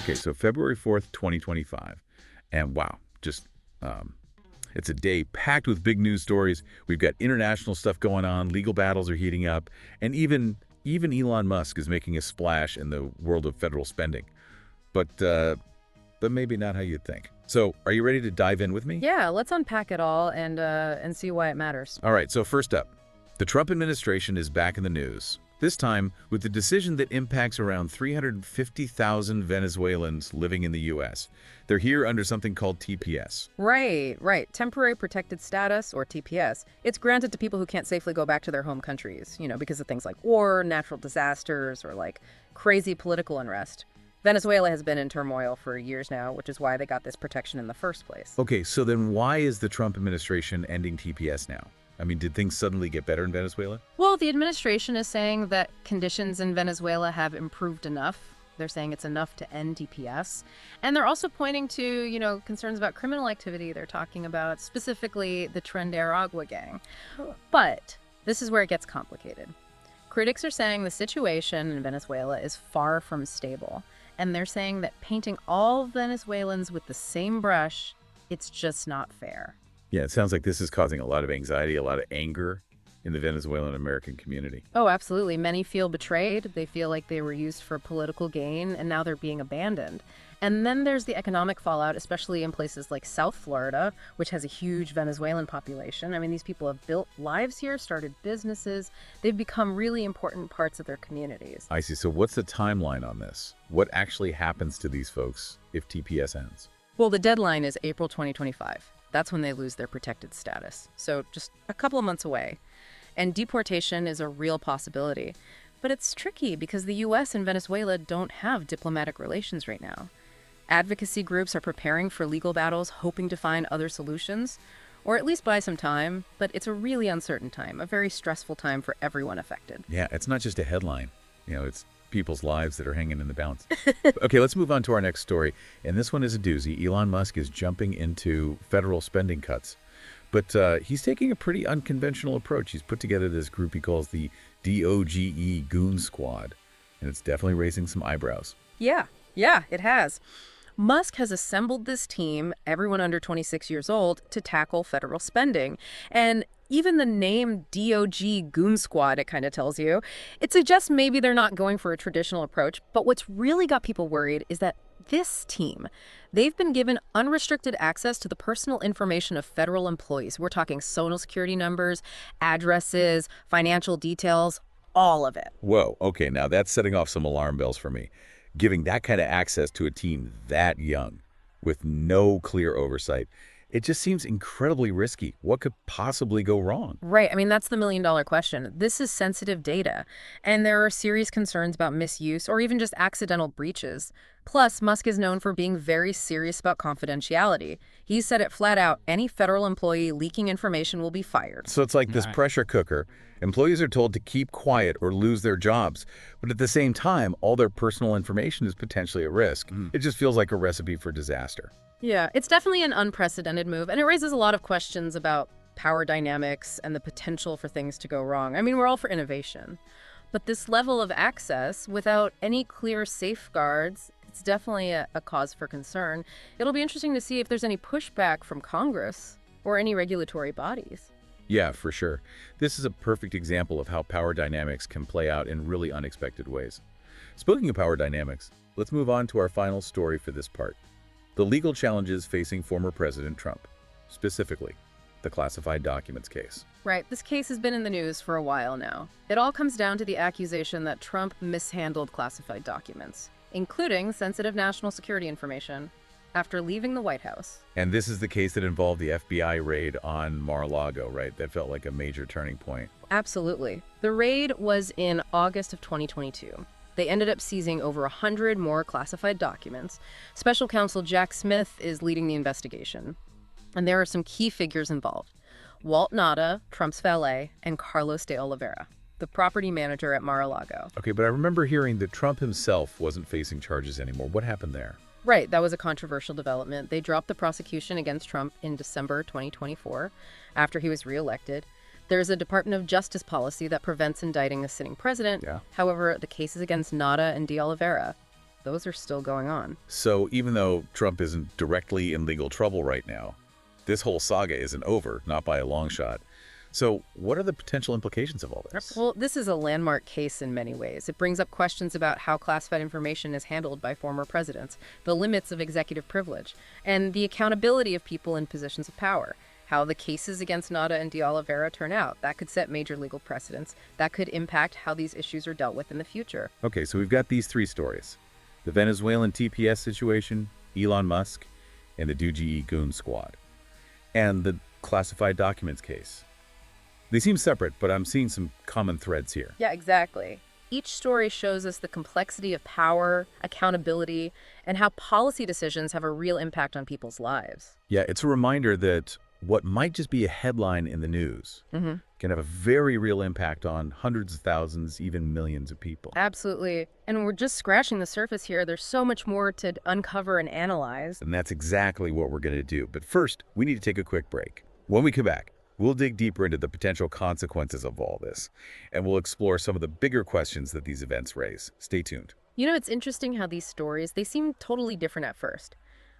Okay, so February 4th, 2025. And wow, just it's a day packed with big news stories. We've got international stuff going on, legal battles are heating up, and even Elon Musk is making a splash in the world of federal spending. But maybe not how you'd think. So, are you ready to dive in with me? Yeah, let's unpack it all and see why it matters. All right, so first up, the Trump administration is back in the news. This time with the decision that impacts around 350,000 Venezuelans living in the U.S. They're here under something called TPS. Right. Temporary protected status, or TPS. It's granted to people who can't safely go back to their home countries, because of things like war, natural disasters, or like crazy political unrest. Venezuela has been in turmoil for years now, which is why they got this protection in the first place. Okay, so then why is the Trump administration ending TPS now? I mean, did things suddenly get better in Venezuela? Well, the administration is saying that conditions in Venezuela have improved enough. They're saying it's enough to end TPS. And they're also pointing to, concerns about criminal activity. They're talking about specifically the Tren de Aragua gang. But this is where it gets complicated. Critics are saying the situation in Venezuela is far from stable. And they're saying that painting all Venezuelans with the same brush, it's just not fair. Yeah, it sounds like this is causing a lot of anxiety, a lot of anger in the Venezuelan American community. Oh, absolutely. Many feel betrayed. They feel like they were used for political gain, and now they're being abandoned. And then there's the economic fallout, especially in places like South Florida, which has a huge Venezuelan population. I mean, these people have built lives here, started businesses. They've become really important parts of their communities. I see. So what's the timeline on this? What actually happens to these folks if TPS ends? Well, the deadline is April 2025. That's when they lose their protected status. So just a couple of months away. And deportation is a real possibility. But it's tricky because the U.S. and Venezuela don't have diplomatic relations right now. Advocacy groups are preparing for legal battles, hoping to find other solutions, or at least buy some time. But it's a really uncertain time, a very stressful time for everyone affected. Yeah, it's not just a headline. It's people's lives that are hanging in the balance. Okay, let's move on to our next story. And this one is a doozy. Elon Musk is jumping into federal spending cuts. But he's taking a pretty unconventional approach. He's put together this group he calls the DOGE Goon Squad. And it's definitely raising some eyebrows. Yeah, it has. Musk has assembled this team, everyone under 26 years old, to tackle federal spending. And even the name DOG Goon Squad, it kind of tells you, it suggests maybe they're not going for a traditional approach. But what's really got people worried is that this team, they've been given unrestricted access to the personal information of federal employees. We're talking social security numbers, addresses, financial details, all of it. Whoa, okay, now that's setting off some alarm bells for me. Giving that kind of access to a team that young with no clear oversight, it just seems incredibly risky. What could possibly go wrong? Right. I mean, that's the million-dollar question. This is sensitive data, and there are serious concerns about misuse or even just accidental breaches. Plus, Musk is known for being very serious about confidentiality. He said it flat out, any federal employee leaking information will be fired. So it's like this pressure cooker. Employees are told to keep quiet or lose their jobs. But at the same time, all their personal information is potentially at risk. It just feels like a recipe for disaster. Yeah, it's definitely an unprecedented move, and it raises a lot of questions about power dynamics and the potential for things to go wrong. I mean, we're all for innovation. But this level of access, without any clear safeguards, it's definitely a cause for concern. It'll be interesting to see if there's any pushback from Congress or any regulatory bodies. Yeah, for sure. This is a perfect example of how power dynamics can play out in really unexpected ways. Speaking of power dynamics, let's move on to our final story for this part. The legal challenges facing former President Trump, specifically the classified documents case. Right. This case has been in the news for a while now. It all comes down to the accusation that Trump mishandled classified documents, including sensitive national security information, after leaving the White House. And this is the case that involved the FBI raid on Mar-a-Lago, right? That felt like a major turning point. Absolutely. The raid was in August of 2022. They ended up seizing over 100 more classified documents. Special counsel Jack Smith is leading the investigation. And there are some key figures involved. Walt Nauta, Trump's valet, and Carlos de Oliveira, the property manager at Mar-a-Lago. Okay, but I remember hearing that Trump himself wasn't facing charges anymore. What happened there? Right, that was a controversial development. They dropped the prosecution against Trump in December 2024, after he was reelected. There's a Department of Justice policy that prevents indicting a sitting president. Yeah. However, the case is against Nauta and de Oliveira. those are still going on. So even though Trump isn't directly in legal trouble right now, this whole saga isn't over, not by a long shot. So what are the potential implications of all this? Well, this is a landmark case in many ways. It brings up questions about how classified information is handled by former presidents, the limits of executive privilege, and the accountability of people in positions of power. How the cases against Nada and De Oliveira turn out. That could set major legal precedents. That could impact how these issues are dealt with in the future. Okay, so we've got these three stories. The Venezuelan TPS situation, Elon Musk, and the DOJ Goon Squad. And the classified documents case. They seem separate, but I'm seeing some common threads here. Yeah, exactly. Each story shows us the complexity of power, accountability, and how policy decisions have a real impact on people's lives. Yeah, it's a reminder that what might just be a headline in the news can have a very real impact on hundreds of thousands, even millions of people. Absolutely. And we're just scratching the surface here. There's so much more to uncover and analyze. And that's exactly what we're going to do. But first, we need to take a quick break. When we come back, we'll dig deeper into the potential consequences of all this, and we'll explore some of the bigger questions that these events raise. Stay tuned. You know, it's interesting how these stories, they seem totally different at first,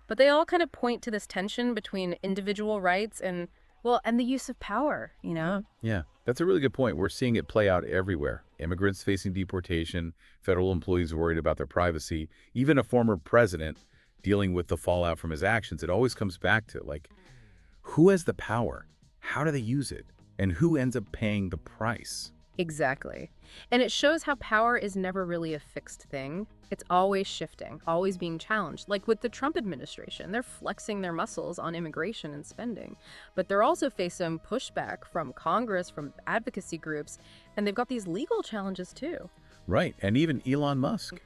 but they all kind of point to this tension between individual rights and the use of power, you know? Yeah, that's a really good point. We're seeing it play out everywhere. Immigrants facing deportation, federal employees worried about their privacy, even a former president dealing with the fallout from his actions. It always comes back to, like, who has the power? How do they use it? And who ends up paying the price? Exactly. And it shows how power is never really a fixed thing. It's always shifting, always being challenged. Like with the Trump administration, they're flexing their muscles on immigration and spending. But they're also facing pushback from Congress, from advocacy groups, and they've got these legal challenges too. Right, and even Elon Musk.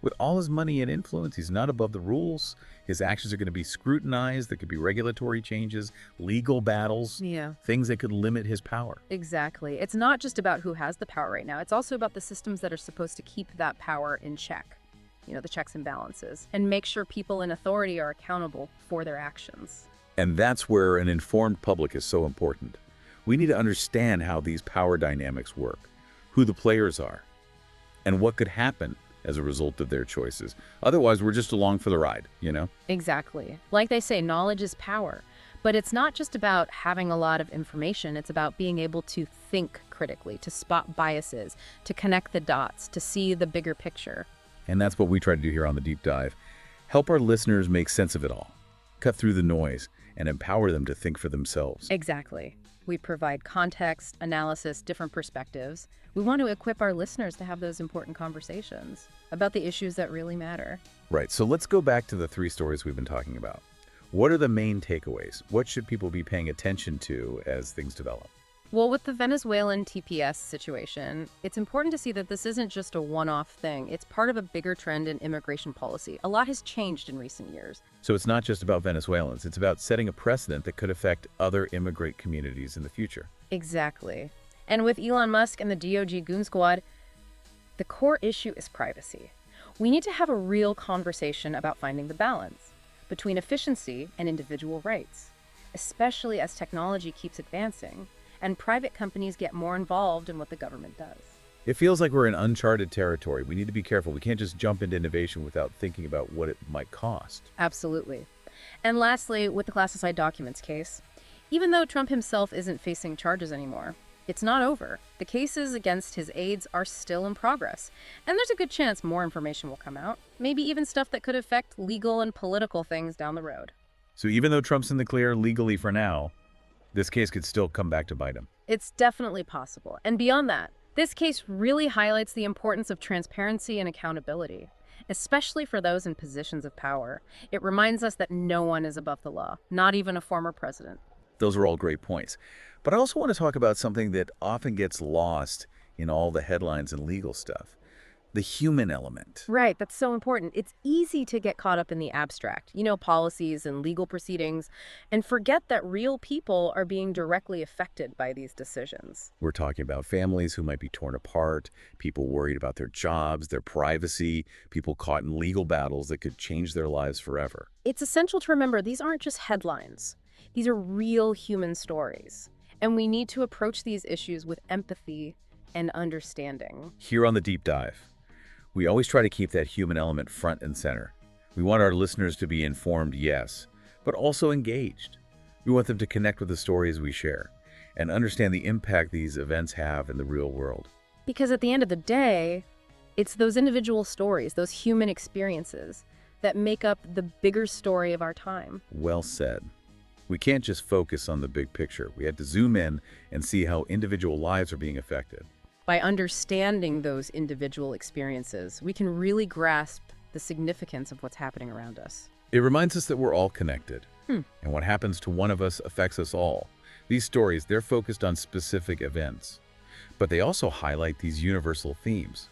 With all his money and influence, he's not above the rules. His actions are going to be scrutinized. There could be regulatory changes, legal battles, things that could limit his power. Exactly. It's not just about who has the power right now. It's also about the systems that are supposed to keep that power in check. You know, the checks and balances, and make sure people in authority are accountable for their actions. And that's where an informed public is so important. We need to understand how these power dynamics work, who the players are, and what could happen as a result of their choices. Otherwise, we're just along for the ride, you know? Exactly. Like they say, knowledge is power. But it's not just about having a lot of information. It's about being able to think critically, to spot biases, to connect the dots, to see the bigger picture. And that's what we try to do here on The Deep Dive. Help our listeners make sense of it all, cut through the noise, and empower them to think for themselves. Exactly. We provide context, analysis, different perspectives. We want to equip our listeners to have those important conversations about the issues that really matter. Right, so let's go back to the three stories we've been talking about. What are the main takeaways? What should people be paying attention to as things develop? Well, with the Venezuelan TPS situation, it's important to see that this isn't just a one-off thing. It's part of a bigger trend in immigration policy. A lot has changed in recent years. So it's not just about Venezuelans. It's about setting a precedent that could affect other immigrant communities in the future. Exactly. And with Elon Musk and the DOJ Goon Squad, the core issue is privacy. We need to have a real conversation about finding the balance between efficiency and individual rights, especially as technology keeps advancing and private companies get more involved in what the government does. It feels like we're in uncharted territory. We need to be careful. We can't just jump into innovation without thinking about what it might cost. Absolutely. And lastly, with the classified documents case, even though Trump himself isn't facing charges anymore, it's not over. The cases against his aides are still in progress, and there's a good chance more information will come out, maybe even stuff that could affect legal and political things down the road. So even though Trump's in the clear legally for now, this case could still come back to bite him. It's definitely possible. And beyond that, this case really highlights the importance of transparency and accountability, especially for those in positions of power. It reminds us that no one is above the law, not even a former president. Those are all great points. But I also want to talk about something that often gets lost in all the headlines and legal stuff. The human element. Right, that's so important. It's easy to get caught up in the abstract, policies and legal proceedings, and forget that real people are being directly affected by these decisions. We're talking about families who might be torn apart, people worried about their jobs, their privacy, people caught in legal battles that could change their lives forever. It's essential to remember these aren't just headlines. These are real human stories, and we need to approach these issues with empathy and understanding. Here on The Deep Dive, We always try to keep that human element front and center. We want our listeners to be informed, yes, but also engaged. We want them to connect with the stories we share and understand the impact these events have in the real world. Because at the end of the day, it's those individual stories, those human experiences, that make up the bigger story of our time. Well said. We can't just focus on the big picture. We had to zoom in and see how individual lives are being affected. By understanding those individual experiences, we can really grasp the significance of what's happening around us. It reminds us that we're all connected, and what happens to one of us affects us all. These stories, they're focused on specific events, but they also highlight these universal themes: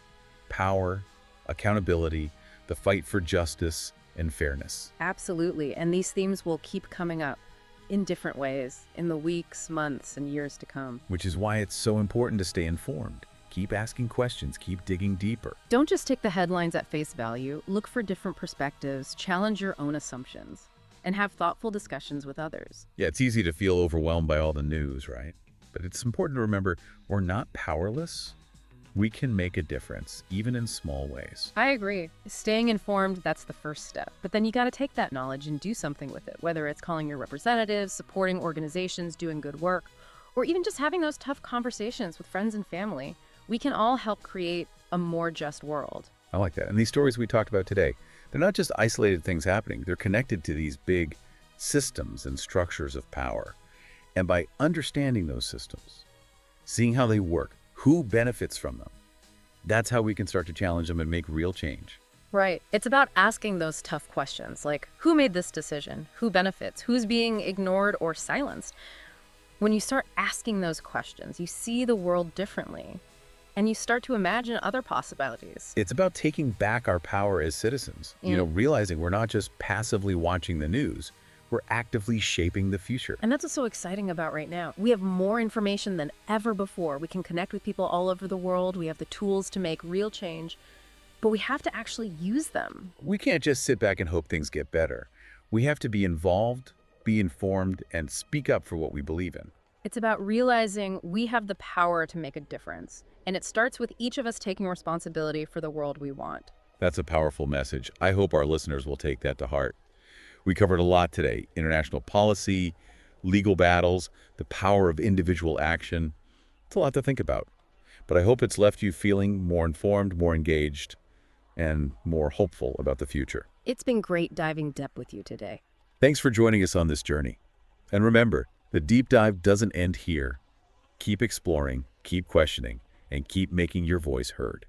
power, accountability, the fight for justice, and fairness. Absolutely, and these themes will keep coming up in different ways in the weeks, months, and years to come. Which is why it's so important to stay informed. Keep asking questions, keep digging deeper. Don't just take the headlines at face value. Look for different perspectives, challenge your own assumptions, and have thoughtful discussions with others. Yeah, it's easy to feel overwhelmed by all the news, right? But it's important to remember we're not powerless. We can make a difference, even in small ways. I agree. Staying informed, that's the first step. But then you got to take that knowledge and do something with it, whether it's calling your representatives, supporting organizations doing good work, or even just having those tough conversations with friends and family. We can all help create a more just world. I like that. And these stories we talked about today, they're not just isolated things happening. They're connected to these big systems and structures of power. And by understanding those systems, seeing how they work, who benefits from them, that's how we can start to challenge them and make real change. Right. It's about asking those tough questions, like who made this decision? Who benefits? Who's being ignored or silenced? When you start asking those questions, you see the world differently, and you start to imagine other possibilities. It's about taking back our power as citizens, realizing we're not just passively watching the news, we're actively shaping the future. And that's what's so exciting about right now. We have more information than ever before. We can connect with people all over the world. We have the tools to make real change, but we have to actually use them. We can't just sit back and hope things get better. We have to be involved, be informed, and speak up for what we believe in. It's about realizing we have the power to make a difference. And it starts with each of us taking responsibility for the world we want. That's a powerful message. I hope our listeners will take that to heart. We covered a lot today: international policy, legal battles, the power of individual action. It's a lot to think about. But I hope it's left you feeling more informed, more engaged, and more hopeful about the future. It's been great diving deep with you today. Thanks for joining us on this journey. And remember, the deep dive doesn't end here. Keep exploring, keep questioning, and keep making your voice heard.